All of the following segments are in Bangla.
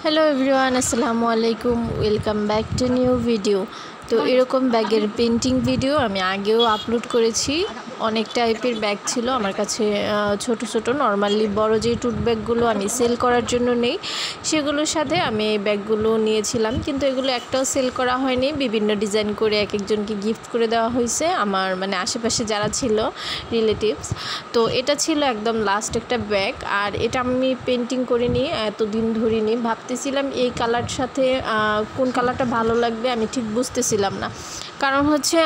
हेलो एवरीवन अस्सलामु आलैकुम welcome back to new video. तो एरकम बैगेर पेंटिंग भिडियो आमी आगेও আপলোড করেছি। অনেক টাইপের ব্যাগ ছিল আমার কাছে, ছোট ছোট নরমালি বড় যে টুট ব্যাগগুলো আমি সেল করার জন্য নেই সেগুলোর সাথে আমি এই ব্যাগগুলো নিয়েছিলাম, কিন্তু এগুলো একটাও সেল করা হয়নি। বিভিন্ন ডিজাইন করে এক একজনকে গিফট করে দেওয়া হয়েছে আমার মানে আশেপাশে যারা ছিল রিলেটিভস। তো এটা ছিল একদম লাস্ট একটা ব্যাগ, আর এটা আমি পেন্টিং করিনি, এতদিন ধরিনি। ভাবতেছিলাম এই কালার সাথে কোন কালারটা ভালো লাগবে আমি ঠিক বুঝতেছিলাম না, কারণ হচ্ছে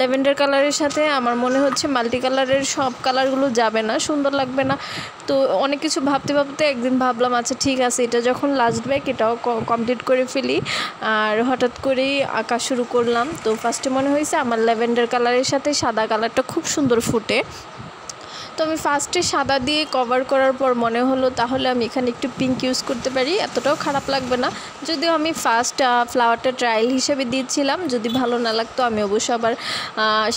ল্যাভেন্ডার কালারের সাথে আমার মনে হচ্ছে মাল্টি কালারের সব কালারগুলো যাবে না, সুন্দর লাগবে না। তো অনেক কিছু ভাবতে ভাবতে একদিন ভাবলাম আচ্ছা ঠিক আছে, এটা যখন লাস্ট ব্যাগ এটাও কমপ্লিট করে ফেলি। আর হঠাৎ করেই আঁকা শুরু করলাম। তো ফার্স্টে মনে হয়েছে আমার ল্যাভেন্ডার কালারের সাথে সাদা কালারটা খুব সুন্দর ফুটে। তো আমি ফার্স্টে সাদা দিয়ে কভার করার পর মনে হলো তাহলে আমি এখানে একটু পিঙ্ক ইউজ করতে পারি, এতটাও খারাপ লাগবে না। যদিও আমি ফার্স্ট ফ্লাওয়ারটা ট্রায়াল হিসেবে দিয়েছিলাম, যদি ভালো না লাগতো আমি অবশ্য আবার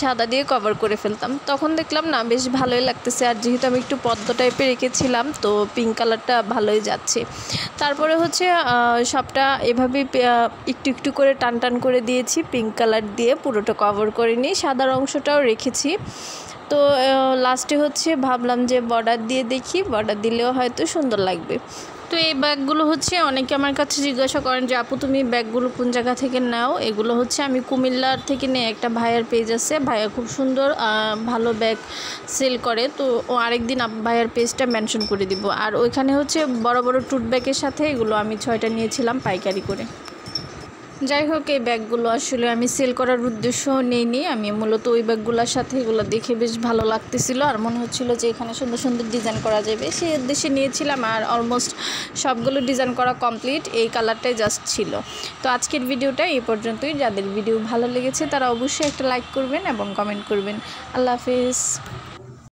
সাদা দিয়ে কভার করে ফেলতাম। তখন দেখলাম না বেশ ভালোই লাগতেছে, আর যেহেতু আমি একটু পদ্ম টাইপের রেখেছিলাম তো পিঙ্ক কালারটা ভালোই যাচ্ছে। তারপরে হচ্ছে সবটা এভাবে একটু একটু করে টান টান করে দিয়েছি, পিঙ্ক কালার দিয়ে পুরোটা কভার করে নিই, সাদার অংশটাও রেখেছি। তো লাস্টে হচ্ছে ভাবলাম যে বর্ডার দিয়ে দেখি, বর্ডার দিলেও হয়তো সুন্দর লাগবে। তো এই ব্যাগগুলো হচ্ছে অনেকে আমার কাছে জিজ্ঞাসা করেন যে আপু তুমি ব্যাগগুলো কোন জায়গা থেকে নাও। এগুলো হচ্ছে আমি কুমিল্লার থেকে নিয়ে, একটা ভাইয়ার পেজ আছে, ভাইয়া খুব সুন্দর ভালো ব্যাগ সেল করে। তো ও আরেকদিন ভাইয়ার পেজটা মেনশন করে দিব। আর ওইখানে হচ্ছে বড় বড় টুট ব্যাগের সাথে এগুলো আমি 6টা নিয়েছিলাম পাইকারি করে। যাই হোক, এই ব্যাগগুলো আসলে আমি সেল করার উদ্দেশ্য নেইনি, আমি মূলত ওই ব্যাগগুলোর সাথে এগুলো দেখে বেশ ভালো লাগতেছিল আর মনে হচ্ছিল যে এখানে সুন্দর সুন্দর ডিজাইন করা যাবে, সেই উদ্দেশ্যে নিয়েছিলাম। আর অলমোস্ট সবগুলো ডিজাইন করা কমপ্লিট, এই কালারটাই জাস্ট ছিল। তো আজকের ভিডিওটা এই পর্যন্তই। যাদের ভিডিও ভালো লেগেছে তারা অবশ্যই একটা লাইক করবেন এবং কমেন্ট করবেন। আল্লাহ হাফেজ।